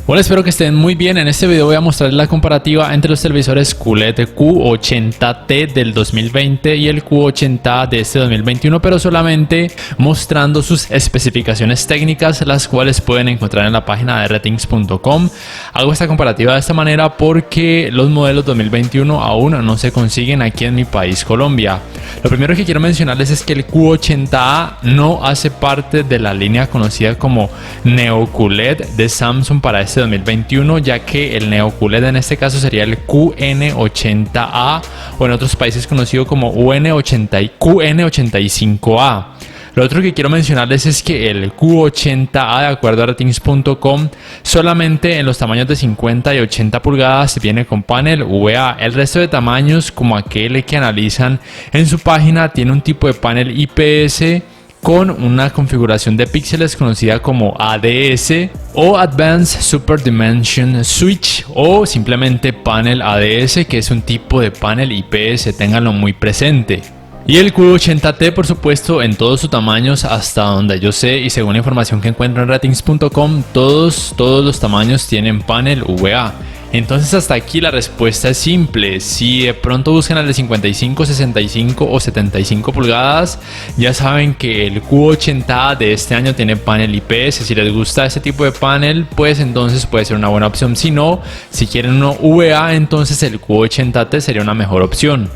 Hola, espero que estén muy bien. En este video voy a mostrarles la comparativa entre los televisores QLED Q80T del 2020 y el Q80A de este 2021, pero solamente mostrando sus especificaciones técnicas, las cuales pueden encontrar en la página de Retings.com. Hago esta comparativa de esta manera porque los modelos 2021 aún no se consiguen aquí en mi país, Colombia. Lo primero que quiero mencionarles es que el Q80A no hace parte de la línea conocida como Neo QLED de Samsung para este 2021, ya que el Neo QLED en este caso sería el QN80A o en otros países conocido como QN85A. Lo otro que quiero mencionarles es que el Q80A, de acuerdo a Ratings.com, solamente en los tamaños de 50 y 80 pulgadas viene con panel VA. El resto de tamaños, como aquel que analizan en su página, tiene un tipo de panel IPS con una configuración de píxeles conocida como ADS o Advanced Super Dimension Switch, o simplemente panel ADS, que es un tipo de panel IPS, ténganlo muy presente. Y el Q80T, por supuesto, en todos sus tamaños, hasta donde yo sé y según la información que encuentro en Ratings.com, todos los tamaños tienen panel VA. Entonces hasta aquí la respuesta es simple. Si de pronto buscan el de 55, 65 o 75 pulgadas, ya saben que el Q80A de este año tiene panel IPS. Si les gusta este tipo de panel, pues entonces puede ser una buena opción. Si no, si quieren uno VA, entonces el Q80T sería una mejor opción.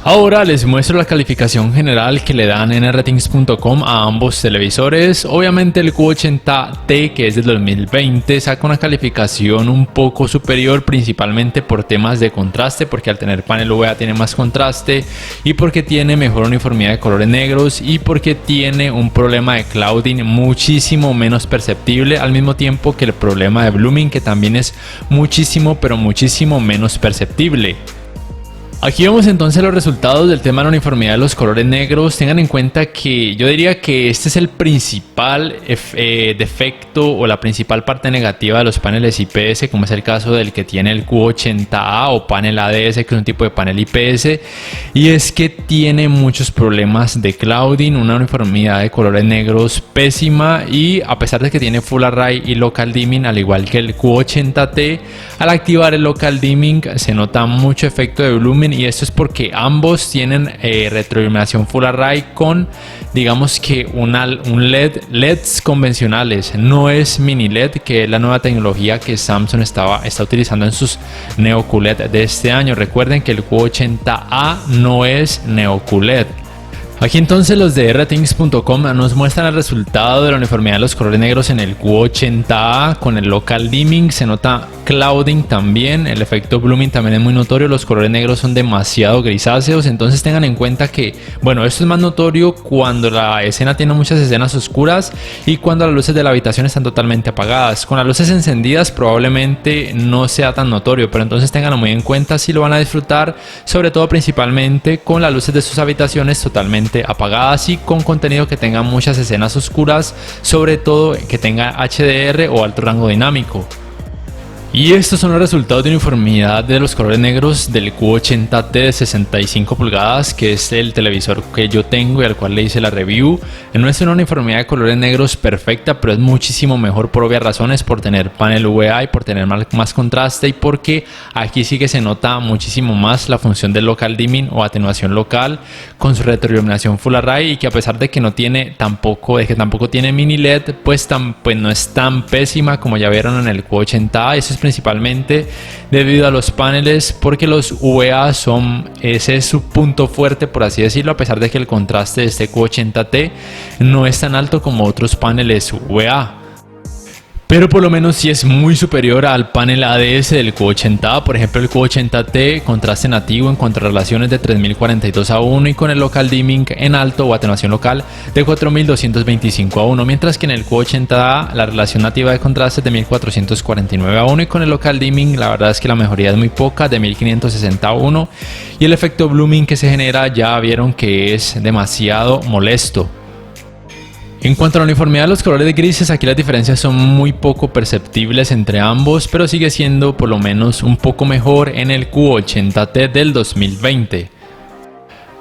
Ahora les muestro la calificación general que le dan en Ratings.com a ambos televisores. Obviamente el Q80T, que es del 2020, saca una calificación un poco superior, principalmente por temas de contraste, porque al tener panel VA tiene más contraste, y porque tiene mejor uniformidad de colores negros, y porque tiene un problema de clouding muchísimo menos perceptible, al mismo tiempo que el problema de blooming, que también es muchísimo menos perceptible. Aquí vemos entonces los resultados del tema de la uniformidad de los colores negros. Tengan en cuenta que yo diría que este es el principal defecto o la principal parte negativa de los paneles IPS, como es el caso del que tiene el Q80A o panel ADS, que es un tipo de panel IPS, y es que tiene muchos problemas de clouding, una uniformidad de colores negros pésima, y a pesar de que tiene Full Array y Local Dimming, al igual que el Q80T, al activar el Local Dimming se nota mucho efecto de blooming, y esto es porque ambos tienen retroiluminación Full Array con, digamos que LEDs convencionales. No es mini LED, que es la nueva tecnología que Samsung está utilizando en sus Neo QLED de este año. Recuerden que el Q80A no es Neo QLED. Aquí entonces los de Ratings.com nos muestran el resultado de la uniformidad de los colores negros en el Q80A con el Local Dimming. Se nota clouding también, el efecto blooming también es muy notorio, los colores negros son demasiado grisáceos. Entonces tengan en cuenta que, bueno, esto es más notorio cuando la escena tiene muchas escenas oscuras y cuando las luces de la habitación están totalmente apagadas. Con las luces encendidas probablemente no sea tan notorio, pero entonces tenganlo muy en cuenta si lo van a disfrutar, sobre todo principalmente con las luces de sus habitaciones totalmente apagadas y con contenido que tenga muchas escenas oscuras, sobre todo que tenga HDR o alto rango dinámico. Y estos son los resultados de uniformidad de los colores negros del Q80T de 65 pulgadas, que es el televisor que yo tengo y al cual le hice la review. No es una uniformidad de colores negros perfecta, pero es muchísimo mejor por obvias razones, por tener panel VA y por tener más contraste, y porque aquí sí que se nota muchísimo más la función del Local Dimming o atenuación local con su retroiluminación Full Array, y que a pesar de que no tiene tampoco tiene mini LED, pues no es tan pésima como ya vieron en el Q80A. Eso es principalmente debido a los paneles, porque los VA ese es su punto fuerte, por así decirlo, a pesar de que el contraste de este Q80T no es tan alto como otros paneles VA. Pero por lo menos sí es muy superior al panel ADS del Q80A. Por ejemplo, el Q80T contraste nativo en contrarrelaciones de 3042:1 y con el Local Dimming en alto o atenuación local de 4225:1, mientras que en el Q80A la relación nativa de contraste es de 1449:1 y con el Local Dimming la verdad es que la mejoría es muy poca, de 1560:1, y el efecto blooming que se genera ya vieron que es demasiado molesto. En cuanto a la uniformidad de los colores grises, aquí las diferencias son muy poco perceptibles entre ambos, pero sigue siendo por lo menos un poco mejor en el Q80T del 2020.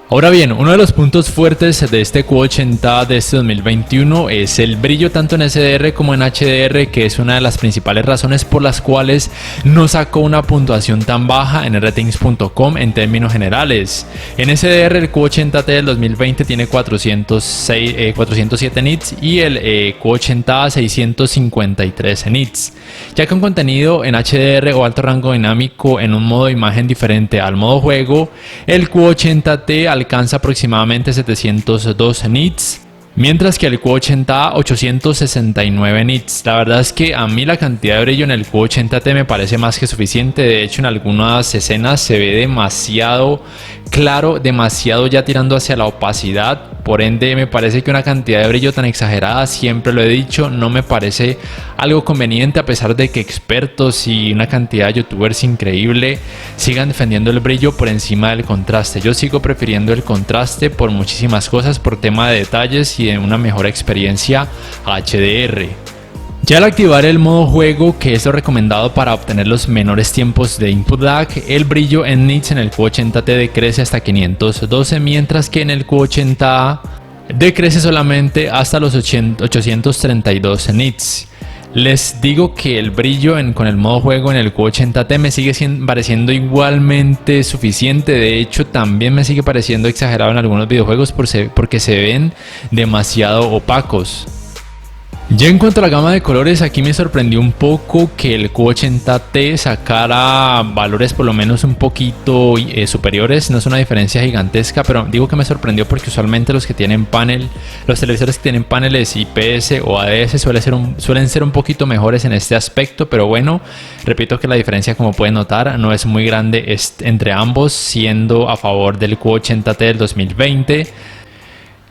Ahora bien, uno de los puntos fuertes de este Q80 de este 2021 es el brillo tanto en SDR como en HDR, que es una de las principales razones por las cuales no sacó una puntuación tan baja en rtings.com en términos generales. En SDR el Q80T del 2020 tiene 407 nits y el Q80A 653 nits. Ya con contenido en HDR o alto rango dinámico en un modo de imagen diferente al modo juego, el Q80T alcanza aproximadamente 702 nits, mientras que el Q80A 869 nits. La verdad es que a mí la cantidad de brillo en el Q80T me parece más que suficiente. De hecho, en algunas escenas se ve demasiado claro, demasiado ya tirando hacia la opacidad. Por ende, me parece que una cantidad de brillo tan exagerada, siempre lo he dicho, no me parece algo conveniente, a pesar de que expertos y una cantidad de youtubers increíble sigan defendiendo el brillo por encima del contraste. Yo sigo prefiriendo el contraste por muchísimas cosas, por tema de detalles y de una mejor experiencia HDR. Ya al activar el modo juego, que es lo recomendado para obtener los menores tiempos de input lag, el brillo en nits en el Q80T decrece hasta 512, mientras que en el Q80A decrece solamente hasta los 832 nits. Les digo que el brillo con el modo juego en el Q80T me sigue pareciendo igualmente suficiente. De hecho, también me sigue pareciendo exagerado en algunos videojuegos porque se ven demasiado opacos. Ya en cuanto a la gama de colores, aquí me sorprendió un poco que el Q80T sacara valores por lo menos un poquito superiores. No es una diferencia gigantesca, pero digo que me sorprendió porque usualmente los televisores que tienen paneles IPS o ADS suelen ser un poquito mejores en este aspecto. Pero bueno, repito que la diferencia, como pueden notar, no es muy grande entre ambos, siendo a favor del Q80T del 2020.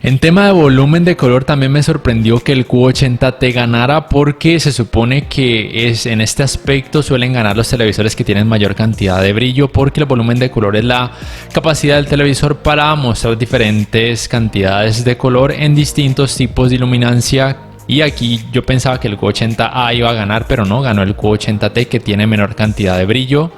En tema de volumen de color también me sorprendió que el Q80T ganara, porque se supone que en este aspecto suelen ganar los televisores que tienen mayor cantidad de brillo, porque el volumen de color es la capacidad del televisor para mostrar diferentes cantidades de color en distintos tipos de iluminancia. Y aquí yo pensaba que el Q80A iba a ganar, pero no, ganó el Q80T, que tiene menor cantidad de brillo.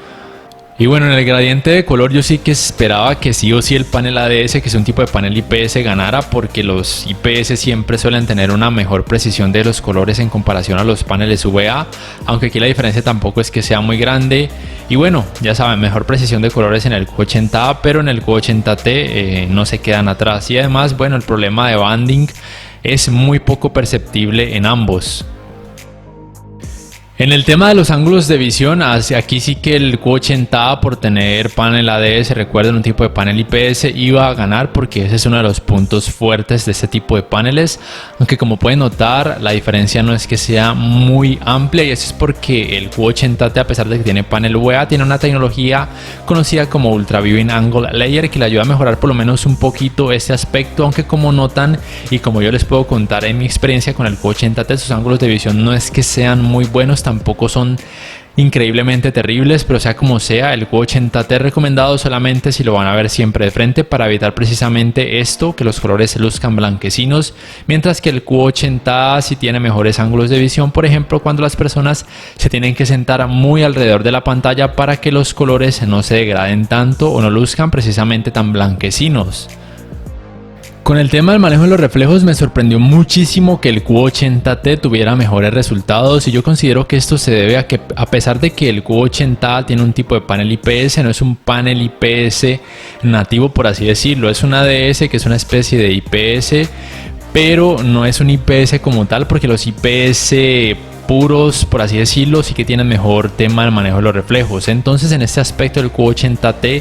Y bueno, en el gradiente de color yo sí que esperaba que sí o sí el panel ADS, que es un tipo de panel IPS, ganara, porque los IPS siempre suelen tener una mejor precisión de los colores en comparación a los paneles VA, aunque aquí la diferencia tampoco es que sea muy grande. Y bueno, ya saben, mejor precisión de colores en el Q80A, pero en el Q80T no se quedan atrás. Y además, bueno, el problema de banding es muy poco perceptible en ambos. En el tema de los ángulos de visión, aquí sí que el Q80A, por tener panel ADS, recuerden, un tipo de panel IPS, iba a ganar, porque ese es uno de los puntos fuertes de este tipo de paneles. Aunque como pueden notar, la diferencia no es que sea muy amplia, y eso es porque el Q80T, a pesar de que tiene panel VA, tiene una tecnología conocida como Ultra Viewing Angle Layer, que le ayuda a mejorar por lo menos un poquito este aspecto. Aunque como notan, y como yo les puedo contar en mi experiencia con el Q80T, sus ángulos de visión no es que sean muy buenos, tampoco son increíblemente terribles, pero sea como sea, el Q80T recomendado solamente si lo van a ver siempre de frente, para evitar precisamente esto, que los colores se luzcan blanquecinos, mientras que el Q80A sí tiene mejores ángulos de visión, por ejemplo cuando las personas se tienen que sentar muy alrededor de la pantalla para que los colores no se degraden tanto o no luzcan precisamente tan blanquecinos. Con el tema del manejo de los reflejos me sorprendió muchísimo que el Q80T tuviera mejores resultados, y yo considero que esto se debe a que, a pesar de que el Q80A tiene un tipo de panel IPS, no es un panel IPS nativo, por así decirlo. Es un ADS, que es una especie de IPS, pero no es un IPS como tal, porque los IPS puros, por así decirlo, sí que tienen mejor tema del manejo de los reflejos. Entonces, en este aspecto el Q80T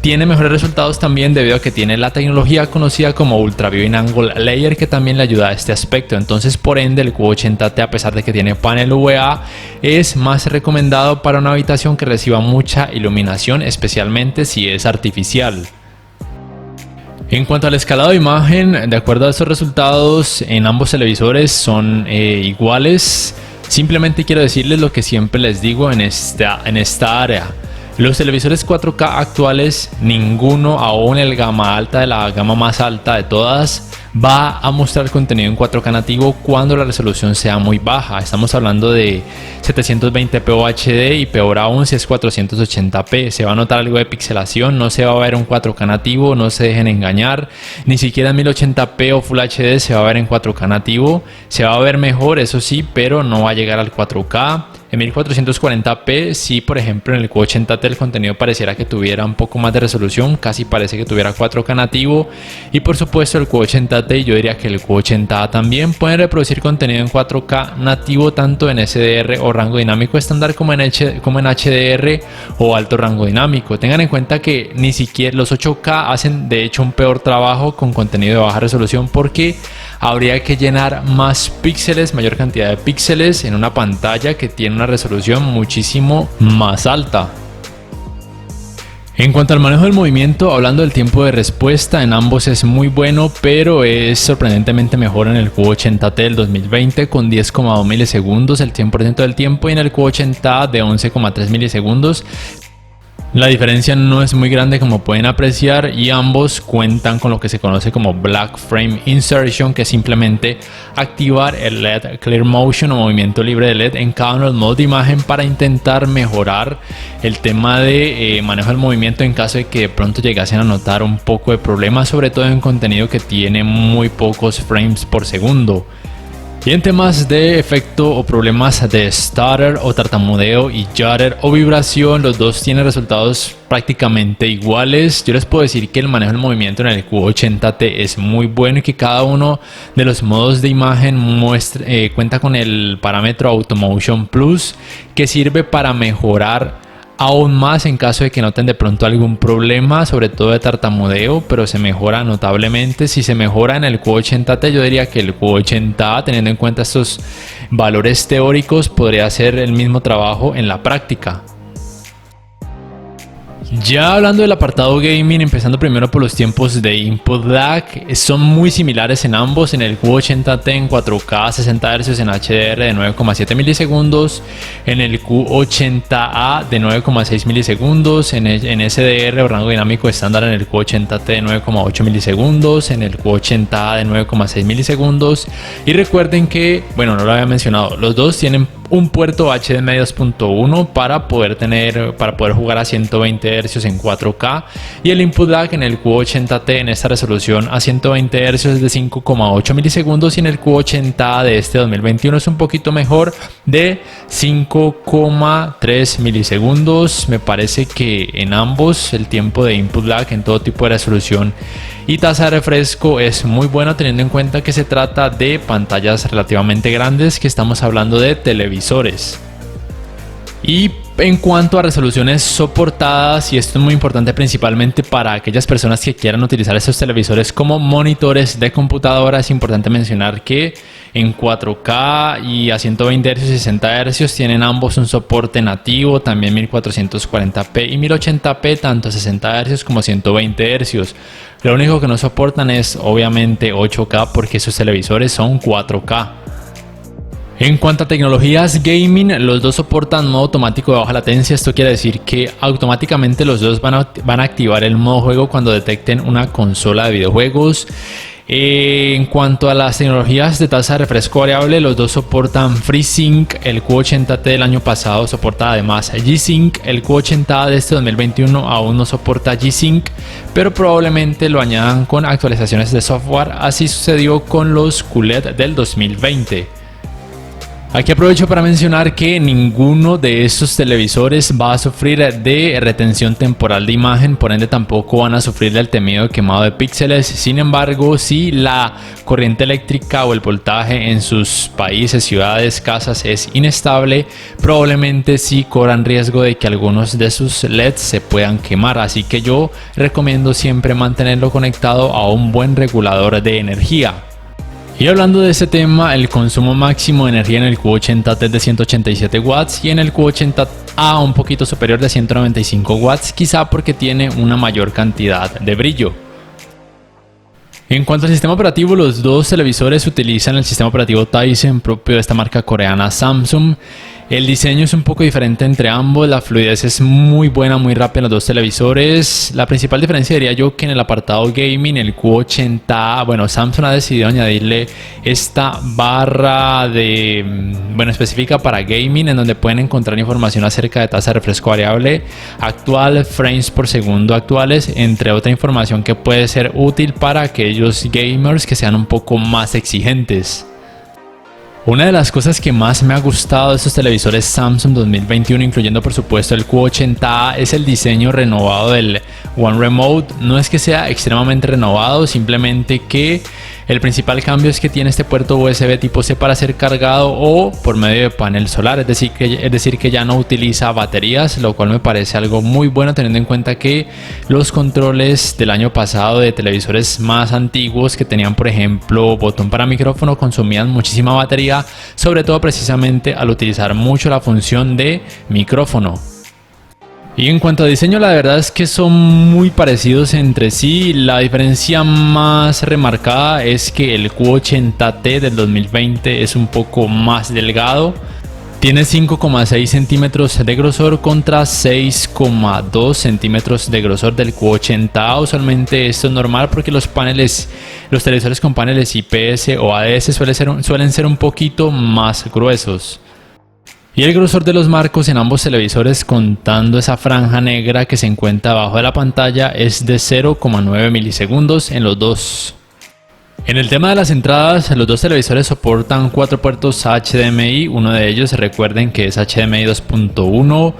tiene mejores resultados también, debido a que tiene la tecnología conocida como Ultra Viewing Angle Layer, que también le ayuda a este aspecto. Entonces, por ende, el Q80T, a pesar de que tiene panel VA, es más recomendado para una habitación que reciba mucha iluminación, especialmente si es artificial. En cuanto al escalado de imagen, de acuerdo a estos resultados, en ambos televisores son iguales. Simplemente quiero decirles lo que siempre les digo en esta área. Los televisores 4K actuales, ninguno, aún el gama alta de la gama más alta de todas, va a mostrar contenido en 4K nativo cuando la resolución sea muy baja. Estamos hablando de 720p UHD y peor aún si es 480p. Se va a notar algo de pixelación, no se va a ver un 4K nativo, no se dejen engañar. Ni siquiera en 1080p o Full HD se va a ver en 4K nativo. Se va a ver mejor, eso sí, pero no va a llegar al 4K. En 1440p, si por ejemplo en el Q80T el contenido pareciera que tuviera un poco más de resolución, casi parece que tuviera 4K nativo. Y por supuesto el Q80T, yo diría que el Q80A también pueden reproducir contenido en 4K nativo tanto en SDR o rango dinámico estándar como en HDR o alto rango dinámico. Tengan en cuenta que ni siquiera los 8K hacen de hecho un peor trabajo con contenido de baja resolución, porque habría que llenar más píxeles, mayor cantidad de píxeles en una pantalla que tiene una resolución muchísimo más alta. En cuanto al manejo del movimiento, hablando del tiempo de respuesta, en ambos es muy bueno, pero es sorprendentemente mejor en el Q80T del 2020 con 10,2 milisegundos el 100% del tiempo y en el Q80A de 11,3 milisegundos. La diferencia no es muy grande como pueden apreciar y ambos cuentan con lo que se conoce como Black Frame Insertion, que es simplemente activar el LED Clear Motion o movimiento libre de LED en cada uno de los modos de imagen para intentar mejorar el tema de manejo del movimiento en caso de que de pronto llegasen a notar un poco de problemas, sobre todo en contenido que tiene muy pocos frames por segundo. Y en temas de efecto o problemas de stutter o tartamudeo y judder o vibración, los dos tienen resultados prácticamente iguales. Yo les puedo decir que el manejo del movimiento en el Q80T es muy bueno y que cada uno de los modos de imagen cuenta con el parámetro AutoMotion Plus, que sirve para mejorar aún más en caso de que noten de pronto algún problema, sobre todo de tartamudeo, pero se mejora notablemente. Si se mejora en el Q80T, yo diría que el Q80A, teniendo en cuenta estos valores teóricos, podría hacer el mismo trabajo en la práctica. Ya hablando del apartado gaming, empezando primero por los tiempos de input lag, son muy similares en ambos. En el Q80T en 4K 60 Hz en HDR de 9,7 milisegundos, en el Q80A de 9,6 milisegundos, en SDR o rango dinámico estándar en el Q80T de 9,8 milisegundos, en el Q80A de 9,6 milisegundos. Y recuerden que, bueno, no lo había mencionado, los dos tienen un puerto HDMI 2.1 para poder jugar a 120 Hz en 4K, y el input lag en el Q80T en esta resolución a 120 Hz es de 5,8 milisegundos y en el Q80A de este 2021 es un poquito mejor, de 5,3 milisegundos. Me parece que en ambos el tiempo de input lag en todo tipo de resolución y tasa de refresco es muy bueno, teniendo en cuenta que se trata de pantallas relativamente grandes, que estamos hablando de televisores. Y en cuanto a resoluciones soportadas, y esto es muy importante principalmente para aquellas personas que quieran utilizar estos televisores como monitores de computadora, es importante mencionar que en 4K y a 120 Hz y 60 Hz tienen ambos un soporte nativo, también 1440p y 1080p, tanto a 60 Hz como 120 Hz. Lo único que no soportan es obviamente 8K porque sus televisores son 4K. En cuanto a tecnologías gaming, los dos soportan modo automático de baja latencia. Esto quiere decir que automáticamente los dos van a activar el modo juego cuando detecten una consola de videojuegos. En cuanto a las tecnologías de tasa de refresco variable, los dos soportan FreeSync. El Q80T del año pasado soporta además G-Sync. El Q80A de este 2021 aún no soporta G-Sync, pero probablemente lo añadan con actualizaciones de software. Así sucedió con los QLED del 2020. Aquí aprovecho para mencionar que ninguno de estos televisores va a sufrir de retención temporal de imagen, por ende tampoco van a sufrir del temido quemado de píxeles. Sin embargo, si la corriente eléctrica o el voltaje en sus países, ciudades, casas es inestable, probablemente sí corran riesgo de que algunos de sus LEDs se puedan quemar. Así que yo recomiendo siempre mantenerlo conectado a un buen regulador de energía. Y hablando de este tema, el consumo máximo de energía en el Q80T es de 187 watts y en el Q80A un poquito superior de 195 watts, quizá porque tiene una mayor cantidad de brillo. En cuanto al sistema operativo, los dos televisores utilizan el sistema operativo Tizen propio de esta marca coreana Samsung. El diseño es un poco diferente entre ambos, la fluidez es muy buena, muy rápida en los dos televisores. La principal diferencia diría yo que en el apartado gaming, el Q80A, bueno, Samsung ha decidido añadirle esta barra específica para gaming, en donde pueden encontrar información acerca de tasa de refresco variable actual, frames por segundo actuales, entre otra información que puede ser útil para aquellos gamers que sean un poco más exigentes. Una de las cosas que más me ha gustado de estos televisores Samsung 2021, incluyendo por supuesto el Q80A, es el diseño renovado del One Remote. No es que sea extremadamente renovado, simplemente que el principal cambio es que tiene este puerto USB tipo C para ser cargado o por medio de panel solar, es decir que ya no utiliza baterías, lo cual me parece algo muy bueno teniendo en cuenta que los controles del año pasado de televisores más antiguos que tenían por ejemplo botón para micrófono consumían muchísima batería, sobre todo precisamente al utilizar mucho la función de micrófono. Y en cuanto a diseño, la verdad es que son muy parecidos entre sí. La diferencia más remarcada es que el Q80T del 2020 es un poco más delgado. Tiene 5,6 centímetros de grosor contra 6,2 centímetros de grosor del Q80A. Usualmente esto es normal porque los televisores con paneles IPS o ADS suelen ser un poquito más gruesos. Y el grosor de los marcos en ambos televisores, contando esa franja negra que se encuentra abajo de la pantalla, es de 0,9 milisegundos en los dos. En el tema de las entradas, los dos televisores soportan 4 puertos HDMI, uno de ellos recuerden que es HDMI 2.1.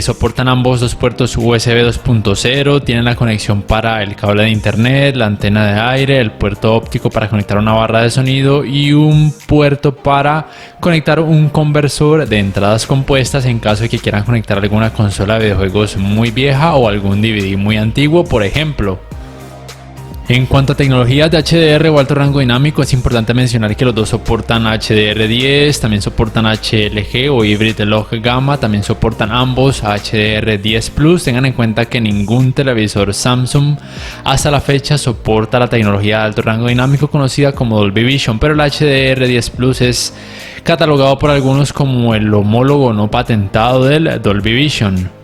Soportan ambos dos puertos USB 2.0, tienen la conexión para el cable de internet, la antena de aire, el puerto óptico para conectar una barra de sonido y un puerto para conectar un conversor de entradas compuestas en caso de que quieran conectar alguna consola de videojuegos muy vieja o algún DVD muy antiguo, por ejemplo. En cuanto a tecnologías de HDR o alto rango dinámico, es importante mencionar que los dos soportan HDR10, también soportan HLG o Hybrid Log Gamma, también soportan ambos HDR10 Plus. Tengan en cuenta que ningún televisor Samsung hasta la fecha soporta la tecnología de alto rango dinámico conocida como Dolby Vision, pero el HDR10 Plus es catalogado por algunos como el homólogo no patentado del Dolby Vision.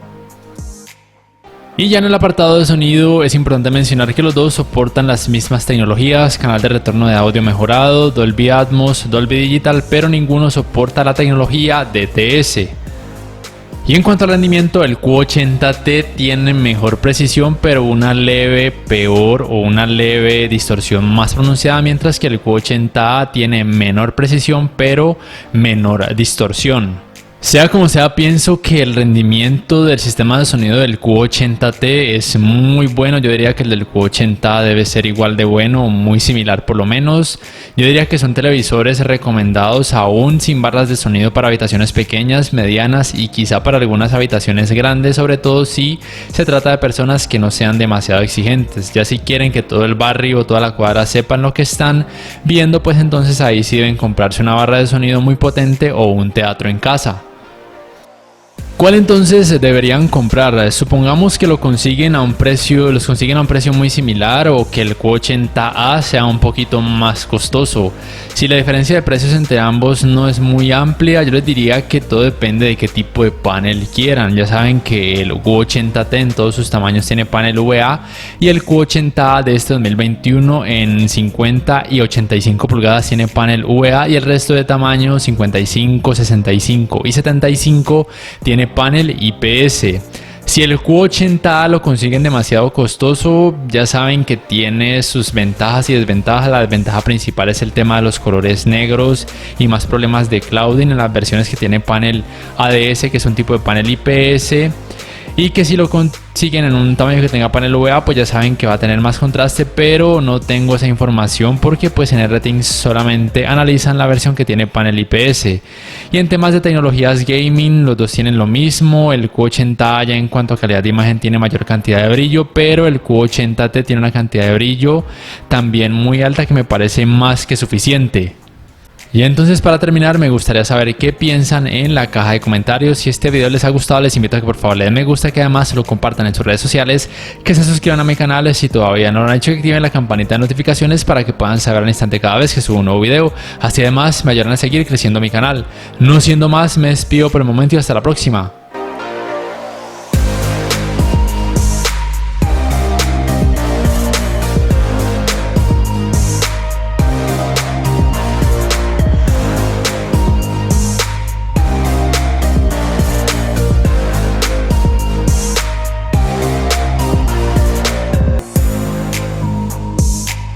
Y ya en el apartado de sonido es importante mencionar que los dos soportan las mismas tecnologías, canal de retorno de audio mejorado, Dolby Atmos, Dolby Digital, pero ninguno soporta la tecnología DTS. Y en cuanto al rendimiento, el Q80T tiene mejor precisión pero una leve peor o una leve distorsión más pronunciada, mientras que el Q80A tiene menor precisión pero menor distorsión. Sea como sea, pienso que el rendimiento del sistema de sonido del Q80T es muy bueno. Yo diría que el del Q80 debe ser igual de bueno o muy similar por lo menos. Yo diría que son televisores recomendados aún sin barras de sonido para habitaciones pequeñas, medianas y quizá para algunas habitaciones grandes, sobre todo si se trata de personas que no sean demasiado exigentes. Ya si quieren que todo el barrio o toda la cuadra sepan lo que están viendo, pues entonces ahí sí deben comprarse una barra de sonido muy potente o un teatro en casa. ¿Cuál entonces deberían comprar? Supongamos que los consiguen a un precio muy similar o que el Q80A sea un poquito más costoso. Si la diferencia de precios entre ambos no es muy amplia, yo les diría que todo depende de qué tipo de panel quieran. Ya saben que el Q80T en todos sus tamaños tiene panel VA y el Q80A de este 2021 en 50 y 85 pulgadas tiene panel VA y el resto de tamaños 55, 65 y 75 tiene panel IPS. Si el Q80A lo consiguen demasiado costoso, ya saben que tiene sus ventajas y desventajas. La desventaja principal es el tema de los colores negros y más problemas de clouding en las versiones que tiene panel ADS, que es un tipo de panel IPS, y que si lo consiguen en un tamaño que tenga panel VA, pues ya saben que va a tener más contraste, pero no tengo esa información porque pues en RTings solamente analizan la versión que tiene panel IPS. Y en temas de tecnologías gaming, los dos tienen lo mismo. El Q80A ya en cuanto a calidad de imagen tiene mayor cantidad de brillo, pero el Q80T tiene una cantidad de brillo también muy alta que me parece más que suficiente. Y entonces, para terminar, me gustaría saber qué piensan en la caja de comentarios. Si este video les ha gustado, les invito a que por favor le den me gusta, que además lo compartan en sus redes sociales, que se suscriban a mi canal si todavía no lo han hecho, que activen la campanita de notificaciones para que puedan saber al instante cada vez que subo un nuevo video. Así además me ayudarán a seguir creciendo mi canal. No siendo más, me despido por el momento y hasta la próxima.